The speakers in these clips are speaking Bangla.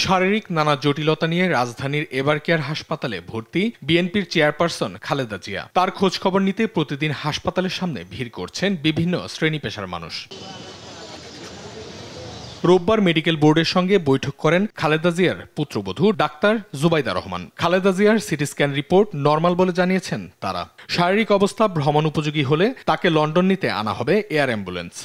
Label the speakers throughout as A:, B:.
A: শারীরিক নানা জটিলতা নিয়ে রাজধানীর এভারকেয়ার হাসপাতালে ভর্তি বিএনপির চেয়ারপারসন খালেদা জিয়া। তার খোঁজ খবর নিতে প্রতিদিন হাসপাতালের সামনে ভিড় করছেন বিভিন্ন শ্রেণী পেশার মানুষ। রোববার মেডিকেল বোর্ডের সঙ্গে বৈঠক করেন খালেদা জিয়ার পুত্রবধূ ডাক্তার জুবাইদা রহমান। খালেদা জিয়ার সিটি স্ক্যান রিপোর্ট নরমাল বলে জানিয়েছেন তারা। শারীরিক অবস্থা ভ্রমণ উপযোগী হলে তাকে লন্ডন নিতে আনা হবে এয়ার অ্যাম্বুলেন্স।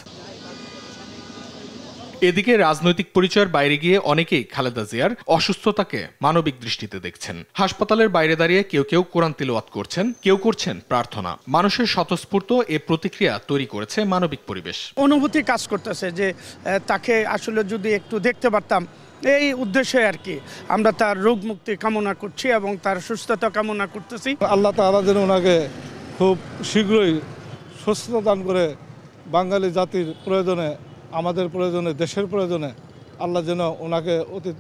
A: এদিকে রাজনৈতিক পরিচয়ের বাইরে গিয়ে অনেকেই খালেদা জিয়ার অসুস্থতাকে মানবিক দৃষ্টিতে দেখছেন। হাসপাতালের বাইরে দাঁড়িয়ে কেউ কেউ কোরআন তিলাওয়াত করছেন, কেউ করছেন প্রার্থনা। মানুষের স্বতঃস্ফূর্ত এ প্রতিক্রিয়া তৈরি করেছে মানবিক পরিবেশ।
B: অনুভূতি কাজ করতেছে যে তাকে আসলে যদি একটু দেখতে পারতাম, এই উদ্দেশ্যে আর কি আমরা তার রোগ মুক্তি কামনা করছি এবং তার সুস্থতা কামনা করতেছি।
C: আল্লাহ তাআলা যেন ওনাকে খুব শীঘ্রই সুস্থতা দান করে বাঙালি জাতির প্রয়োজনে, আমাদের প্রয়োজনে, দেশের প্রয়োজনে আল্লাহ যেন ওনাকে অতি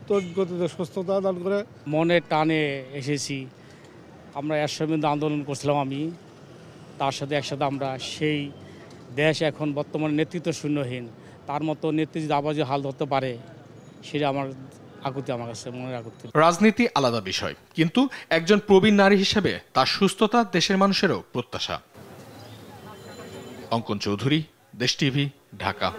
C: ত্বরিতগতিতে সুস্থতা দান করে।
D: মনে টানে এসেছি, আমরা একসঙ্গে আন্দোলন করছিলাম, আমি তার সাথে একসাথে আমরা সেই দেশ এখন বর্তমানে নেতৃত্ব শূন্যহীন, তার মতো নেতৃত্ব আবার যে হাল ধরতে পারে সেটা আমার আকুতি, আমার কাছে মনের আকুতি।
A: রাজনীতি আলাদা বিষয়, কিন্তু একজন প্রবীণ নারী হিসেবে তার সুস্থতা দেশের মানুষেরও প্রত্যাশা। অঙ্কন চৌধুরী, দেশ টিভি, ঢাকা।